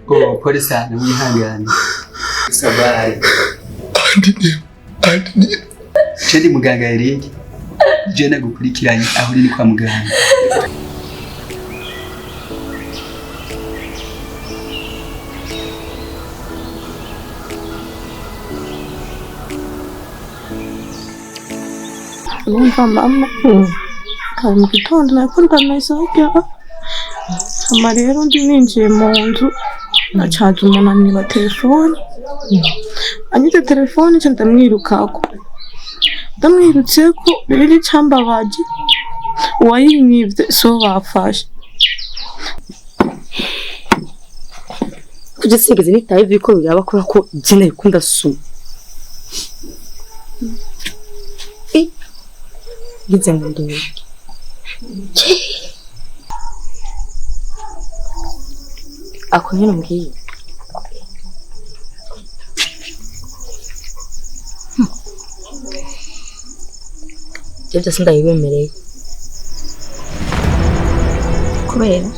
Oh, pole sana mwihangane. Sabari. Andi. Chedi muganga Eric. Je nagukurikiranye aho uri kwa muganga. Numva mama kari mu gitondo nakunda message ama rero ndi ninjiye mu nzu nacaje umuntu anyiba telefone anyite telefone cyo ndamwirukako ndamwirutseko rero icambabaje uwayinyivye so bafashe kuje sigeze nitaye biko biraba kora ko jine bikunda su Gize ngo ako nyine mbwiye Jebye sindayibemereye kubera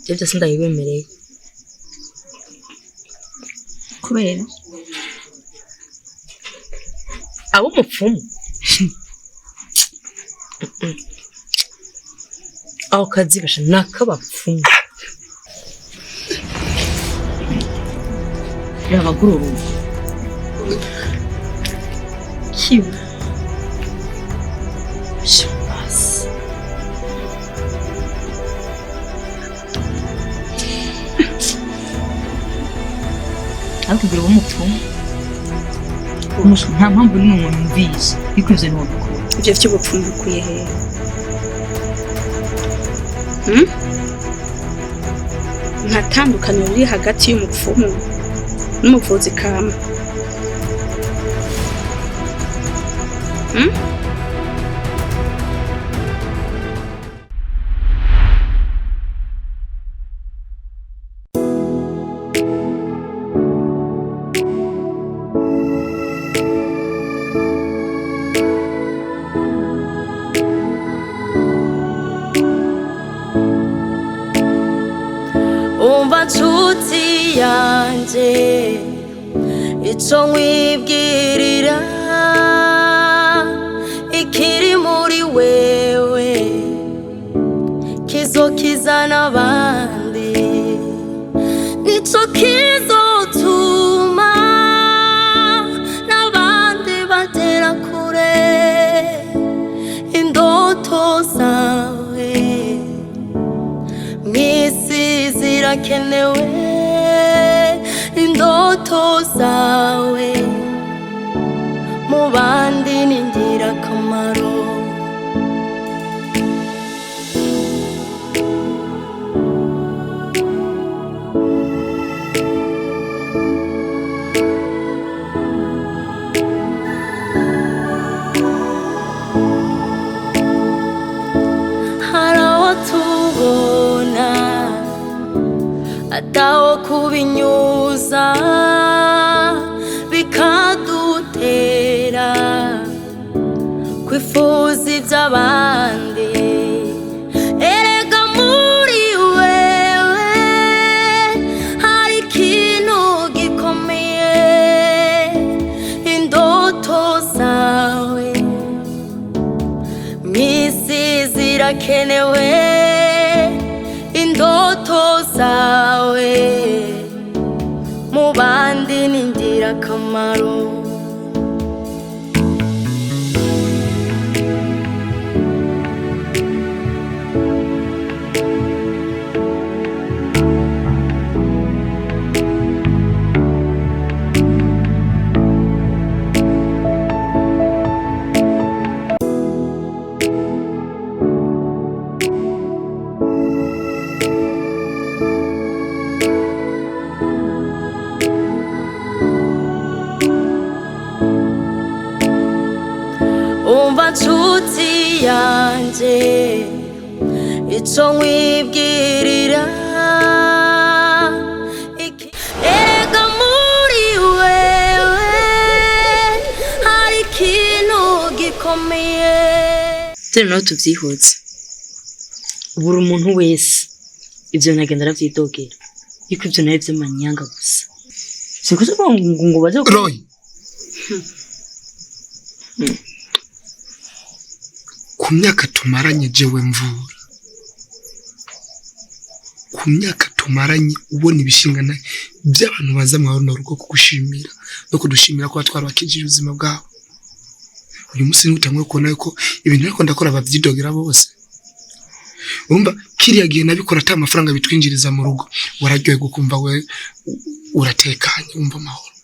Jebye sindayibemereye kubera abo mupfumu aho kazi gasha nakabapfumu yabagururu kiba shabas Akubwira uwo mupfumu umusho nta mpamvu n'umuntu mvize bikoze no gukora ibyo cy'ubupfumu kuye he nta tandukaniro riri hagati y'umupfumu n'umuvuzi kama nshuti yanje ico nkwibwirira ikiri muri wewe kizokiza n'abandi nico kizotuma n'abandi batera kure indoto zawe zirakenewe indoto zawe mu bandi ni ingirakamaro ataho kubinyuza bikadutera kwifuza iby'abandi erega muri wewe hari ikintu gikomeye indoto zawe misi zirakenewe indoto zawe mu bandi ni ingirakamaro yanje ico nkwibwirira erega muri wewe hari ikintu gikomeye. Turi naho tuvyihuza buri umuntu wese ivyo nagenda aravyidogera yuko ivyo nawe vy'amanyanga gusa sikuze ngo baje Roy ku myaka tumaranye jewe mvura ku myaka tumaranye ubona ibishingana by'abantu baza mwabona urugo kugushimira no kudushimira ko batwarabakije ubuzima bwabo. Uyu musi n'utamwe kubona yuko ibintu ariko ndakora bavyidogera bose. Umba kiriya gihe nabikora ata amafaranga bitwinjiriza mu rugo wararyoye gukumva we uratekanye umva amahoro.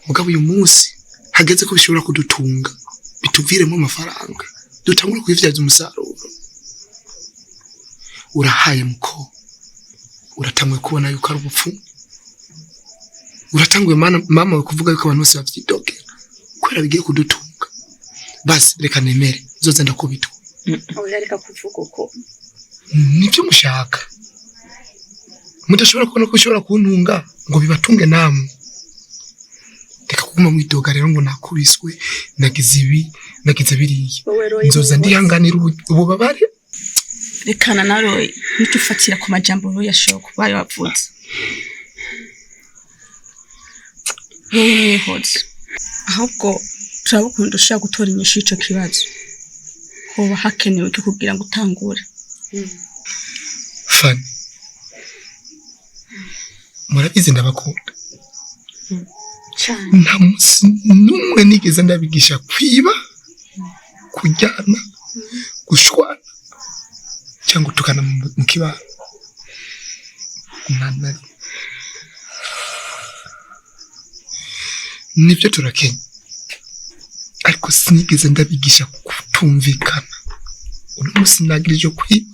Mugabo uyu musi hageze ko bishobora kudutunga bituviremo amafaranga dutangura kwivyaza umusaruro. Urahaye muko uratamwe kubona yuko ari ubupfu. Uratangwe mama we kuvuga yuko abantu bose bavyidogera kwera bigiye kudutunga. Basi reka nemere zoza ndakubitwa. Oya reka kuvuga uko nivyo mushaka. Mudashobora kubona ko ushobora kuntunga ngo bibatunge namwe. Reka kuguma mwidoga rero ngo nakubiswe nagize ibi nagize biriye. Nzoza ndihanganira ububabare. rekana na Roy nitufatira ku majambo Roy yashoko bayo bavuze. Roy hoze ahubwo turabukunda ushaka gutora inyishu ico kibazo hoba hakenewe cyo kugira ngo utangure. Fan murabizi ndabakunda cyane nta musi numwe nigeze ndabigisha kwiba kujyana gushwana cyangwa tukana mu kibano. Nani nibyo turakenya ariko sinigeze ndabigisha kutumvikana. Uno musi nagirije kwiba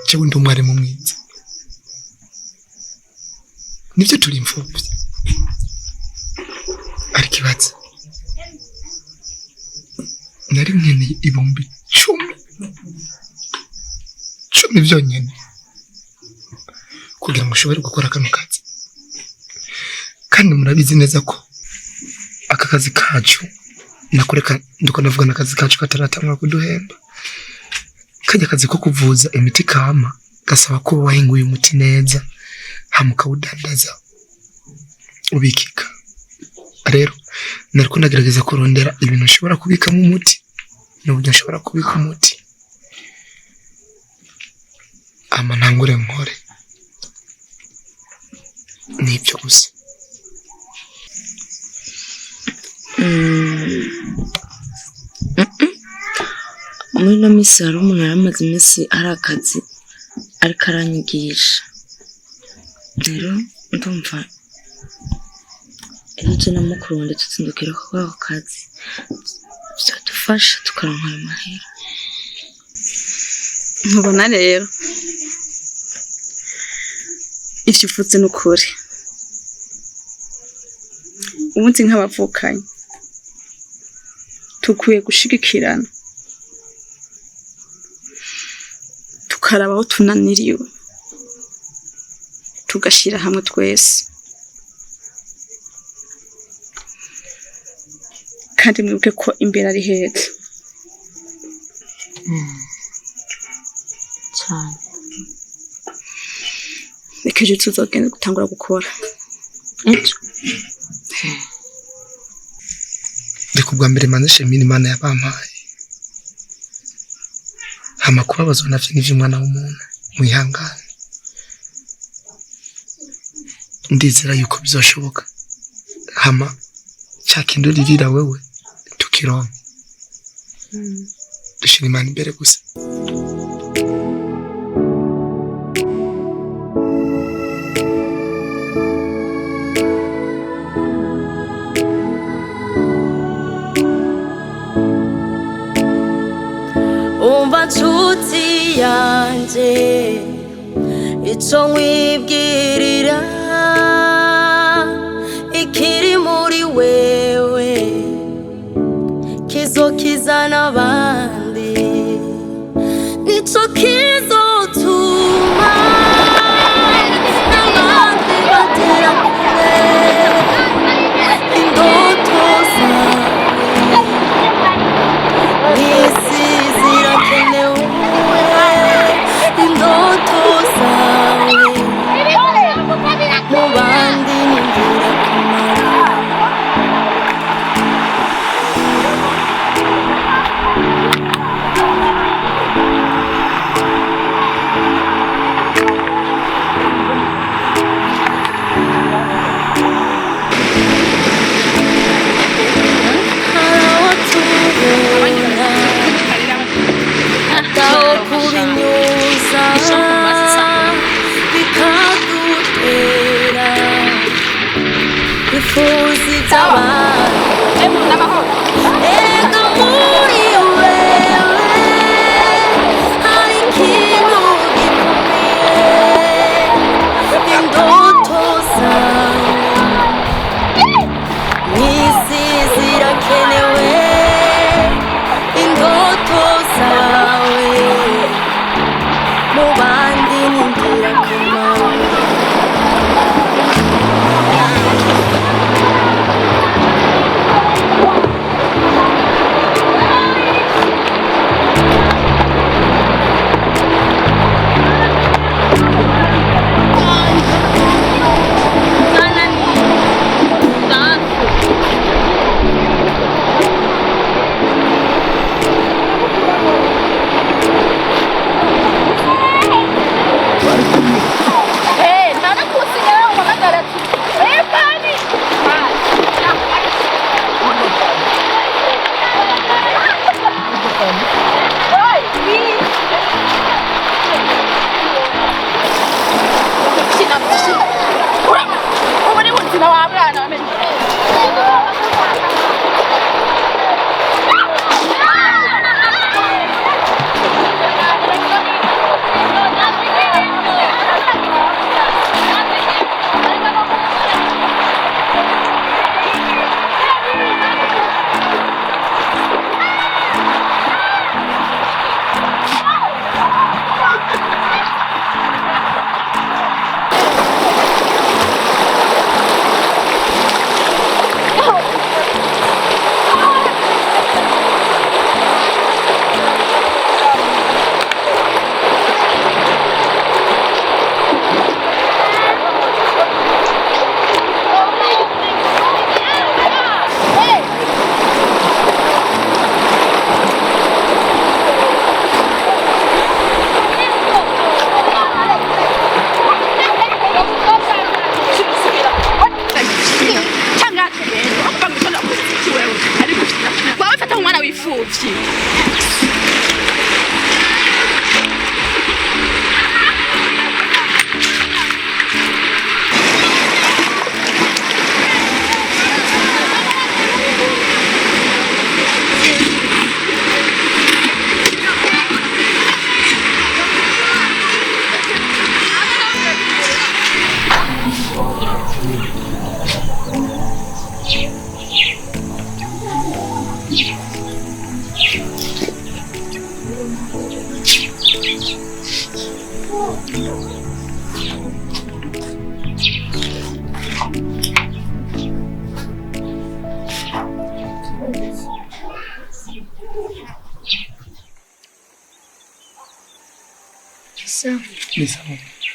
cyo ndi umwarimu mwiza. Nibyo turi imfubyi ariko ibatse nari nkeneye ibihumbi 10 byonyine kugira ngo ushobore gukora kano kazi. Kandi murabizi neza ko aka kazi kacu nakureka ndiko navuga na kazi kacu kataratangwa kuduhemba. Kajya kazi ko kuvuza imiti kama gasaba ko wahinguye umuti neza hamuka udandaza ubikika. Rero nariko ndagerageza kurondera ibintu ushobora kubika mu muti n'uburyo ushobora kubika umuti ama ntangure nkore nibyo gusa. muri no misi hari umuntu yaramaze imisi ari akazi ariko aranyigisha rero ndumva ejo na mukuru wende tutsindukira ko ako kazi bizadufasha tukaronka amahera. Nkubona rero ivyo uvuze n'ukuri ubundi nk'abavukanye tukwiye gushigikirana tukarabaho tunaniriwe tugashira hamwe twese kandi mwibuke ko imbere ari heza cyane. reka ejo tuzogenda gutangura gukora ejo Reka ubwa mbere manze mini Imana yabampaye hama kubabazwa navyo n'ivyo umwana w'umuntu mwihangane. Ndizera yuko bizoshoboka hama cyakinduririra wewe tukironka. Dushira Imana imbere gusa. umva nshuti yanje ico nkwibwirira ikiri muri wewe kizokizana abandi wifuza iby'abandi erega muri wewe hari ikintu gikomeye indoto zawe n'isi zirakenewe indoto zawe mu bandi ni ingirakamaro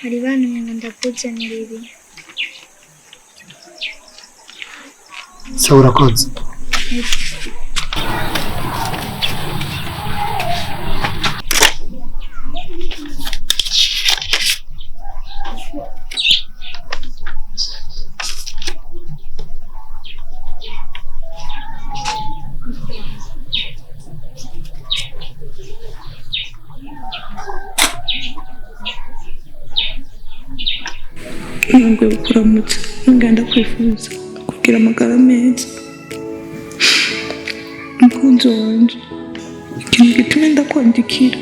hari bantu ngo ndakuzanira ibi sawa urakoze ntabwo kuramutsa nganda kwifuza kugira amagara meza umukunzi wanje ikintu gituma ndakwandikira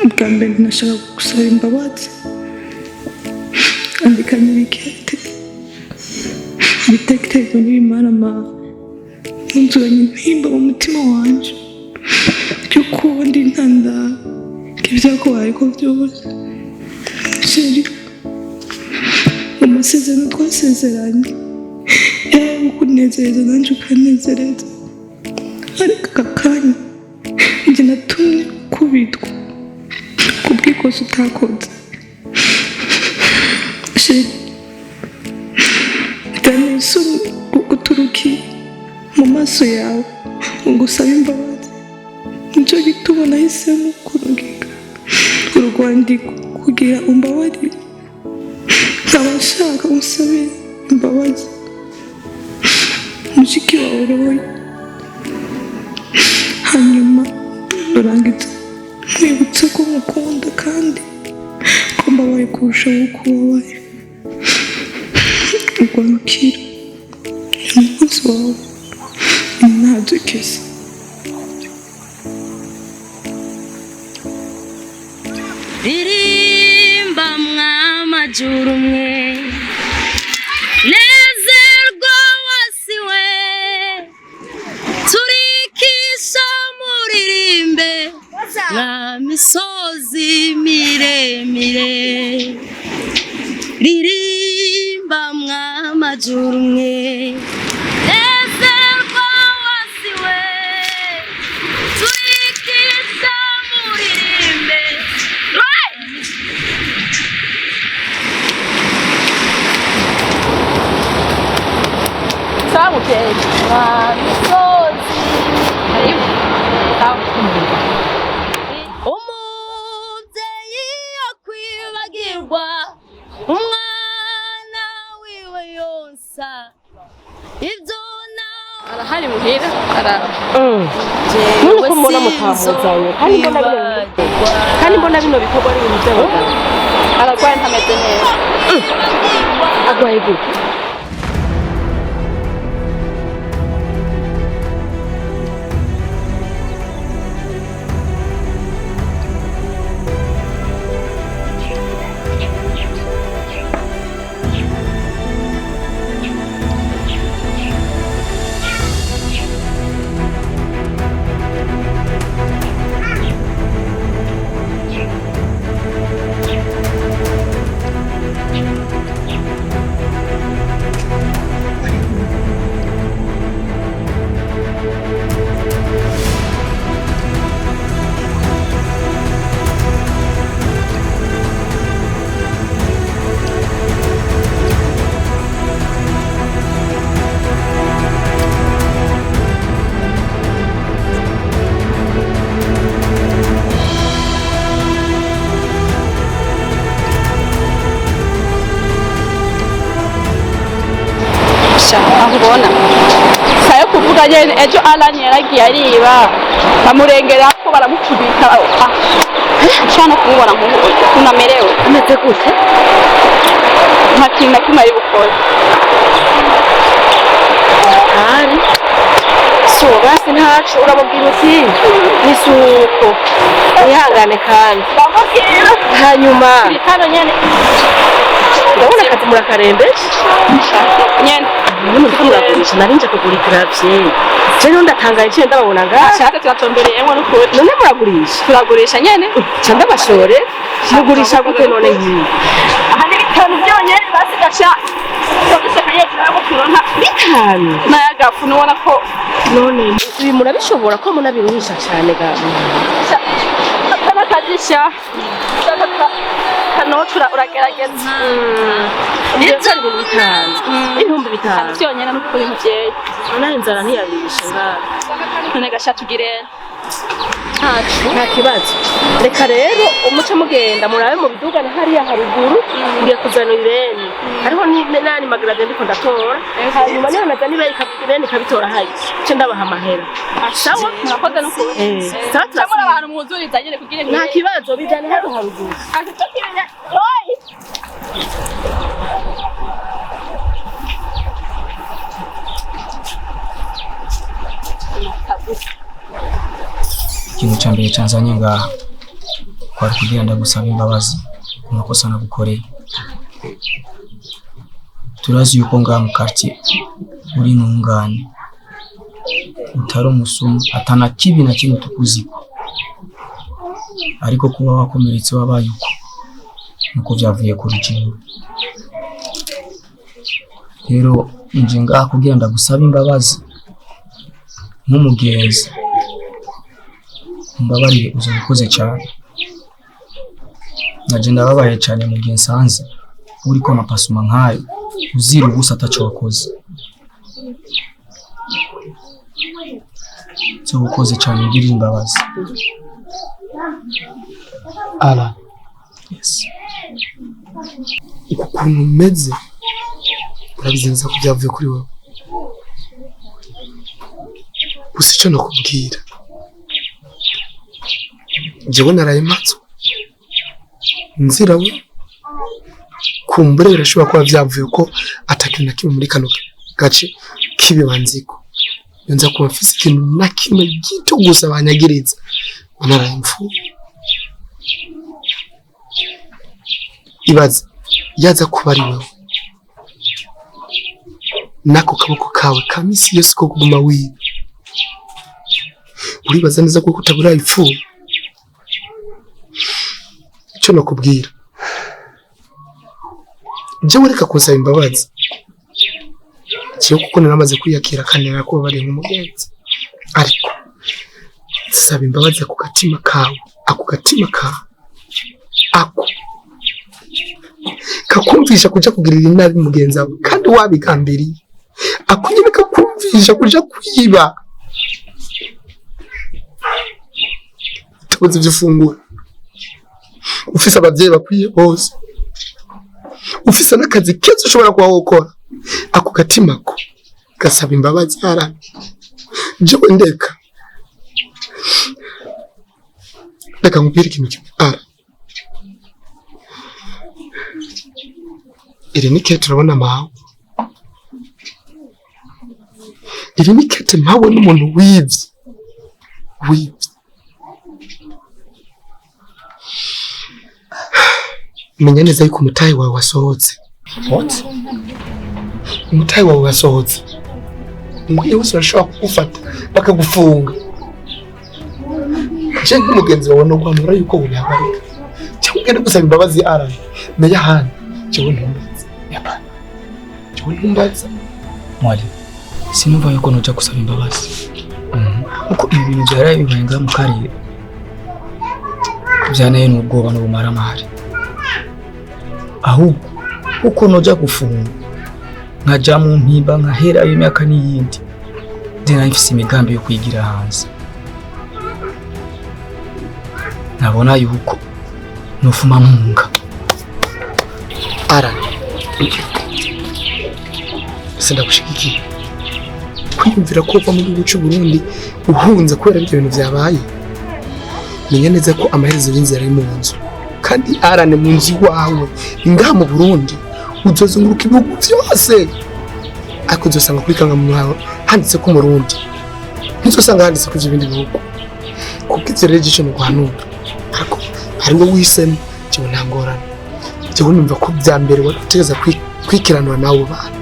ubwa mbere nashaka gusaba imbabazi andikanye ibikete ibitekerezo n'ibimaramara nzuranye intimba mu mutima wanje by'uko ndi ntandaro ibyakubayeko byose sheri amasezerano twasezeranye yawe ukunezereza nanjye ukanezereza ariko aka kanya njye natumye kubitwa ku bw'ikosa utakoze sheri byanteye isoni guturukiye mu maso yawe ngo usabe imbabazi nicyo gituma nahisemo kurungika urwandiko kugira umbabarire nkaba nshaka usabire imbabazi mushiki wawe roye hanyuma rurangiza nkwibutsa ko mukunda kandi ko mbabaye kurushaho kubabaye urwandikira umunsi wawe inadukese ririmba mwamajuru mwe nezerwa wasiwe turikisha muririmbe mwa misozi miremire ririmba mwamajuru mwe nezerwa wasiwe turikisha muririmbe samukeye misozi umuvyeyi akwibagirwa umwana wiwe yonsa ivyo arahari muhira jewe mbona mutamuzaye kandi mbona bino bikorwa ari ibintu by'abagabo ararwaye ntameze neza arwaye gute aho ubona sayo kuvuga nyene ejo alani yaragiye ariba bamurengera ko baramukubita ushana kumubona kunamerewe ameze gute nta kintu na kimwe ari bukore ari so basi ntacu urababwira uti nisuko wihangane kandi hanyuma ndabona akazi murakarembeje nyene umuntu turagurisha narinje kugurikira vye je ndo ndatangaye cyo ndababona ngaha cyaka twatombereyemo n'ukuri none muragurisha turagurisha nyene cyo ndabashore mugurisha gute none ngiye aha ni bitanu byonyene basigasha tugishakaye cyangwa turonka bitanu nayagafu nubona ko none ibi murabishobora ko munabiruhisha cyane ga kana kadisha kanotura uragerageza ibihumbi bitanu byonyine n'ukuri muvyeyi none inzara ntiyabishe ngaha none gasha tugire nta kibazo reka rero umuce mugenda murabe mu bidugane hariya haruguru ngiye kuzana ireni hariho nani magarade ndiko ndatora hanyuma niho nazana ireni kabitora hayi ce ndabaha amahera sawa murakoze n'ukuri sawa turamura abantu mwuzuriza nyene kugira nta kibazo bijane hano haruguru ikintu cya mbere cyanzanye ngaha kwari kugira ndagusaba imbabazi ku makosa nagukoreye. Turazi yuko ngaha mu quartier uri ntungane, utari umusumu, atana kibi na kimwe tukuziko, ariko kuba wakomeretse wabaye uko nuko byavuye ku rugendo. Rero nje ngaha kugira ndagusaba imbabazi nk'umugenzi, mbabarire uzakoze cyane. Naje ndababaye cyane mu gihe nsanze uri ko mapasuma nkayo uzira ubusa ataco wakoze. Cyo ukoze cyane ngirira imbabazi. Ala. Yes. Ukuntu umeze urabizenza ko byavuye kuri wowe. Gusa icyo nakubwira, jewe naraye matso nzira we kumbure birashobora kuba byavuye ko atakintu na kimwe muri kano gace kibi banziko yonza kuba afise ikintu na kimwe gito gusa banyagiriza naraye mfuye. Ibaza yaza kuba ari wewe nako kaboko kawe kamisi yose ko kuguma wiba, uribaza neza ko kutabura ipfuye. Icyo nakubwira jewe reka kunsaba imbabazi kiyo kuko naramaze kwiyakira kanera ko bari mu mugenzi, ariko saba imbabazi ku gatima kawe, ako gatima kawe ako kakumvisha kuja kugirira inabi mugenzi wawe kandi wabigambiriye, ako nyine kakumvisha kuja kwiba tubuze vy'ufungura, ufise abavyeyi bakwiye bose, ufise n'akazi keza ushobora kuba wokora, ako gatima ko gasaba imbabazi ara jewe ndeka nkubwira ikintu kimwe ara iri ni kete urabona mawe, iri ni kete mpawe n'umuntu wivye menya neza yuko umutahe wawe wasohotse. What? Umutahe wawe wasohotse, umwe wese arashobora kugufata bakagufunga. Je nk'umugenzi wawe no guhanura yuko uyabarika cyangwa ugende gusaba imbabazi ara meya hano jewe ntumbaza yapana jewe ntumbaza Mwalimu, sinumva yuko noja gusaba imbabazi uko ibi bintu byaraye bibaye ngaha mu karere byanaye n'ubwoba n'ubumaramari, ahubwo uko noja gufunga nkaja mu mpimba nkahera imyaka n'iyindi ndina mfise imigambi yo kwigira hanze. Nabona yuko nufuma munga ara sindagushigikiye kwiyumvira ko uva mu gihugu cy'u Burundi uhunze kubera ibyo bintu byabaye. Menya neza ko amaherezo y'inzira ari mu nzu, kandi arane mu nzu wawe ngaha mu Burundi uzozunguruka ibihugu byose, ariko uzosanga kuri kangamuntu handitse ko Murundi, ntuzosanga handitse ko ibindi bihugu, kuko ivyo regisho mu guhanura ariko hariho wisemo cyo ntangorana. Cyo numva ko bya mbere wategeza kwikiranwa nawe bana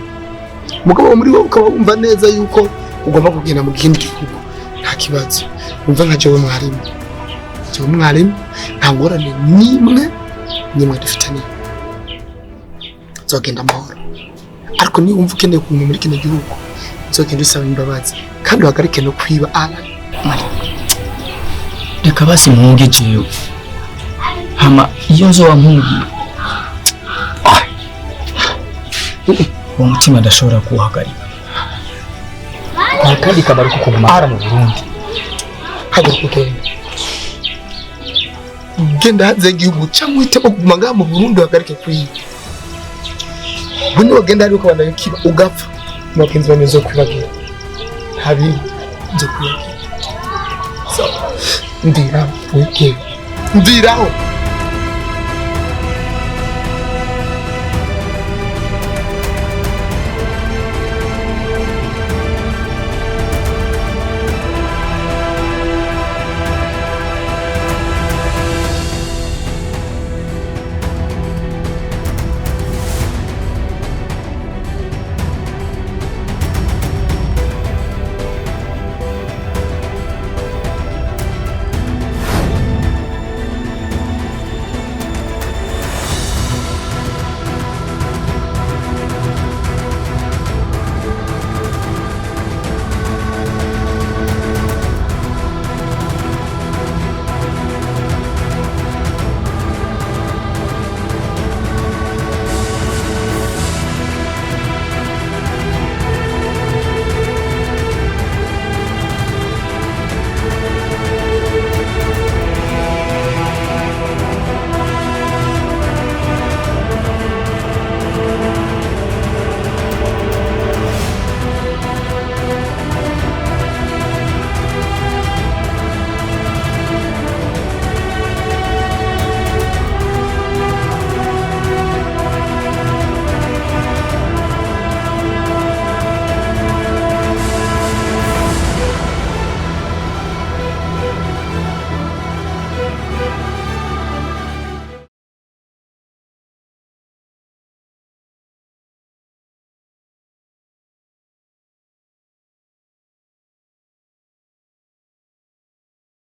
mugabo muri wowe ukaba wumva neza yuko ugomba kugenda mu kindi gihugu nta kibazo. Umva nka jewe mwalimu nta ngorane nimwe dufitanye, zogenda amahoro. Ariko ni wumva ukeneye kuva muri kino gihugu zogenda usaba imbabazi kandi uhagarike no kwiba ara. Reka basi mpunge jewe hama iyo nzo wampungiye uwo mutima ndashobora kuwuhagarika, kandi kamaro ko kuguma ara mu Burundi. Haguruka genda hanze y'igihugu cyangwa uhitemo kuguma ngaha mu Burundi uhagarike kwiba. Buno wagenda ari uko bandaye kiba ugapfa makenzi bamezo kwibagira habi nzo kwibagira. So ndiraho